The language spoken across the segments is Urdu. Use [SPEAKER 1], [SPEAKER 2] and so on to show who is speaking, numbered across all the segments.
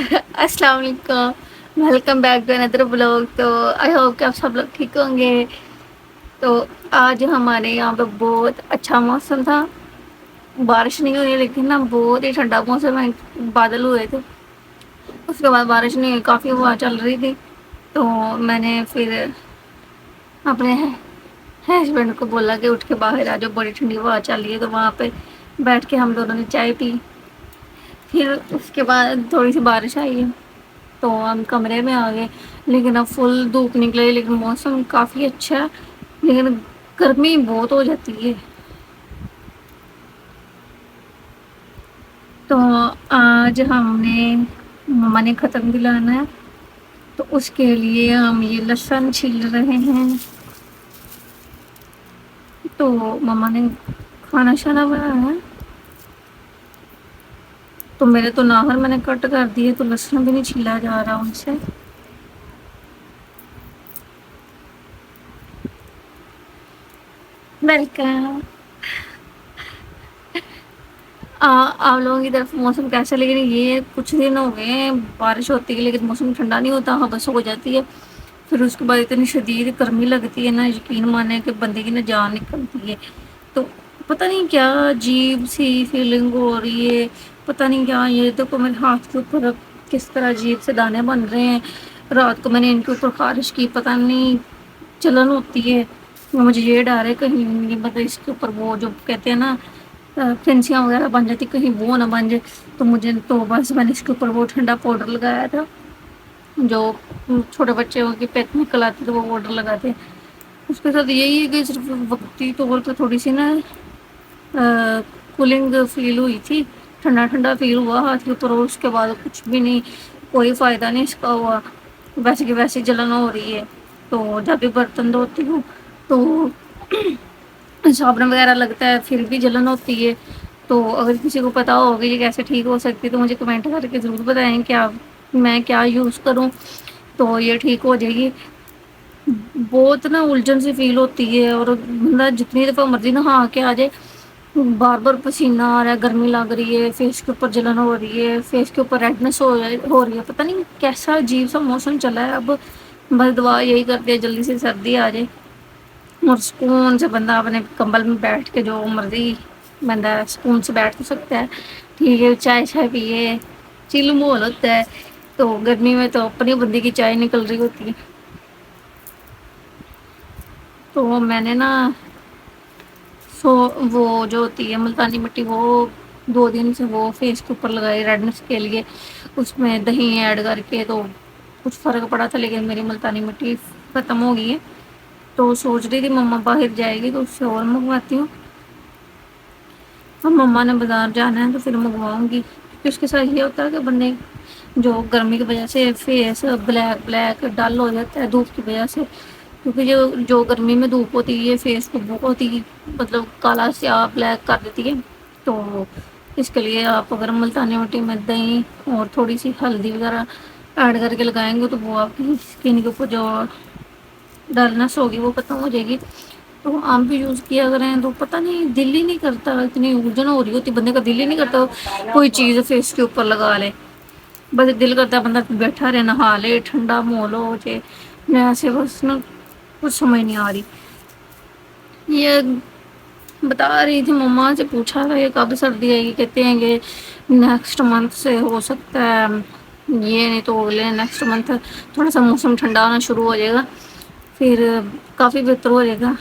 [SPEAKER 1] السلام علیکم، ویلکم بیک ٹو اندر بلاگ۔ تو آئی ہوپ کہ آپ سب لوگ ٹھیک ہوں گے۔ تو آج ہمارے یہاں پہ بہت اچھا موسم تھا، بارش نہیں ہوئی لیکن نا بہت ہی ٹھنڈا موسم ہے، بادل ہوئے تھے۔ اس کے بعد بارش نہیں ہوئی، کافی ہوا چل رہی تھی، تو میں نے پھر اپنے ہسبینڈ کو بولا کہ اٹھ کے باہر آ جاؤ، بڑی ٹھنڈی ہوا چل رہی ہے۔ تو وہاں پہ بیٹھ کے ہم دونوں نے چائے پی، پھر اس کے بعد تھوڑی سی بارش آئی ہے تو ہم کمرے میں آ گئے، لیکن اب فل دھوپ نکلے، لیکن موسم کافی اچھا ہے، لیکن گرمی بہت ہو جاتی ہے۔ تو آج ہم نے مما نے ختم بھی لانا ہے، تو اس کے لیے ہم یہ لہسن چھیل رہے ہیں۔ تو مما نے کھانا شانا بنایا ہے، تو میرے تو ناخن میں نے کٹ کر دیے، تو لہسن بھی نہیں چھیلا جا رہا ان سے۔ ویلکم۔ آپ لوگوں کی طرف موسم کیسا؟ لیکن یہ کچھ دن ہو گئے ہیں بارش ہوتی ہے لیکن موسم ٹھنڈا نہیں ہوتا، بس ہو جاتی ہے، پھر اس کے بعد اتنی شدید گرمی لگتی ہے نا، یقین مانے کہ بندے کی نا جان نکلتی ہے۔ تو پتہ نہیں کیا عجیب سی فیلنگ ہو رہی ہے، پتہ نہیں کیا۔ یہ دیکھو میرے ہاتھ کے اوپر کس طرح عجیب سے دانے بن رہے ہیں، رات کو میں نے ان کے اوپر خارش کی، پتہ نہیں جلن ہوتی ہے، مجھے یہ ڈر ہے کہیں مطلب اس کے اوپر وہ جو کہتے ہیں نا پھنسیاں وغیرہ بن جاتی، کہیں وہ نہ بن جائے۔ تو مجھے تو بس میں نے اس کے اوپر وہ ٹھنڈا پاؤڈر لگایا تھا، جو چھوٹے بچے کی پیک نکل آتے تو وہ پاؤڈر لگاتے۔ اس کے ساتھ یہی ہے کہ صرف وقتی طور پہ تھوڑی سی نا کولنگ فیل ہوئی تھی، ٹھنڈا ٹھنڈا فیل ہوا ہاتھ کے اوپر، اور اس کے بعد کچھ بھی نہیں، کوئی فائدہ نہیں اس کا ہوا، ویسے کی ویسے جلن ہو رہی ہے۔ تو جب بھی برتن دھوتی ہوں تو صابن وغیرہ لگتا ہے پھر بھی جلن ہوتی ہے۔ تو اگر کسی کو پتا ہوگا یہ کیسے ٹھیک ہو سکتی ہے تو مجھے کمنٹ کر کے ضرور بتائیں کہ میں کیا یوز کروں تو یہ ٹھیک ہو جائے گی۔ بہت نا الجھن سی فیل ہوتی ہے، اور بندہ جتنی دفعہ مرضی نہا کے آ جائے بار بار پسینہ آ رہا ہے، گرمی لگ رہی ہے، فیس کے اوپر جلن ہو رہی ہے، فیس کے اوپر ریڈنس ہو رہی ہے، پتہ نہیں کیسا عجیب سا موسم چلا ہے۔ اب بس دعا یہی کرتے ہیں جلدی سے سردی آ جائے اور سکون سے بندہ اپنے کمبل میں بیٹھ کے جو مرضی بندہ سکون سے بیٹھ تو سکتا ہے، ٹھیک ہے، چائے شائے پیے، چل مول ہوتا ہے۔ تو گرمی میں تو اپنی بندی کی چائے نکل رہی ہوتی ہے۔ تو میں نے نا وہ جو ہوتی ہے ملتانی مٹی، وہ 2 دن سے وہ فیس کے اوپر لگائی ریڈنس کے لیے، اس میں دہی ایڈ کر کے، تو کچھ فرق پڑا تھا، لیکن میری ملتانی مٹی ختم ہو گئی ہے۔ تو سوچ رہی تھی مما باہر جائے گی تو اس سے اور منگواتی ہوں، اب مما نے بازار جانا ہے تو پھر منگواؤں گی، کیونکہ اس کے ساتھ یہ ہوتا ہے کہ بندے جو گرمی کی وجہ سے فیس بلیک بلیک ڈل ہو جاتا ہے دھوپ کی وجہ سے، کیونکہ جو گرمی میں دھوپ ہوتی ہے یہ فیس کو بہت ہی مطلب کالا سیاہ بلیک کر دیتی ہے۔ تو اس کے لیے آپ اگر ملتانی مٹی میں دہی اور تھوڑی سی ہلدی وغیرہ ایڈ کر کے لگائیں گے تو وہ آپ کی اسکن کے اوپر جو ڈلنس ہوگی وہ ختم ہو جائے گی۔ تو آپ بھی یوز کیا کریں، تو پتہ نہیں دل ہی نہیں کرتا، اتنی الجھن ہو رہی ہوتی بندے کا، دل ہی نہیں کرتا کوئی چیز فیس کے اوپر لگا لے، بس دل کرتا ہے بندہ بیٹھا رہے نہا لے، ٹھنڈا مول ہو جائے۔ میں سے بس نا کچھ سمجھ نہیں آ رہی۔ یہ بتا رہی تھی مما سے پوچھا تھا یہ کب سردی آئے گی، کہتے ہیں کہ نیکسٹ منتھ سے ہو سکتا ہے، یہ نہیں تو اگلے نیکسٹ منتھ تھوڑا سا موسم ٹھنڈا ہونا شروع ہو جائے گا، پھر کافی بہتر ہو جائے گا،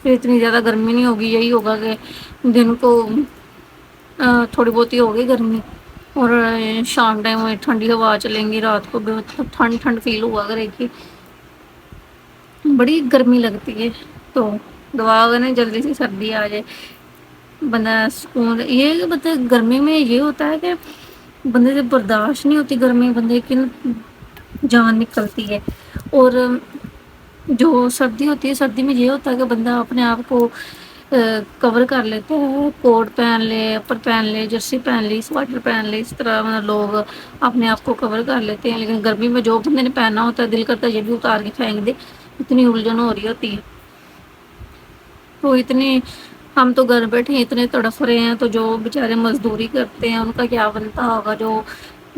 [SPEAKER 1] پھر اتنی زیادہ گرمی نہیں ہوگی۔ یہی ہوگا کہ دن کو تھوڑی بہت ہی ہوگی گرمی، اور شام ٹائم میں ٹھنڈی ہوا چلیں گی، رات کو بھی مطلب ٹھنڈ ٹھنڈ فیل ہوا کرے گی، بڑی گرمی لگتی ہے۔ تو دعا کریں جلدی سے سردی آ جائے، بندہ سکون یہ مطلب گرمی میں یہ ہوتا ہے کہ بندے سے برداشت نہیں ہوتی گرمی، بندے کی جان نکلتی ہے۔ اور جو سردی ہوتی ہے، سردی میں یہ ہوتا ہے کہ بندہ اپنے آپ کو کور کر لیتا ہے، کوٹ پہن لے، اپر پہن لے، جرسی پہن لی، سویٹر پہن لے، اس طرح مطلب لوگ اپنے آپ کو کور کر لیتے ہیں، لیکن گرمی میں جو بندے نے پہننا ہوتا ہے دل کرتا ہے یہ بھی اتار کے پھینک دے، اتنی الجھن ہو رہی ہوتی ہے۔ تو اتنی ہم تو گھر بیٹھے اتنے تڑف رہے ہیں، تو جو بیچارے مزدوری کرتے ہیں ان کا کیا بنتا ہوگا، جو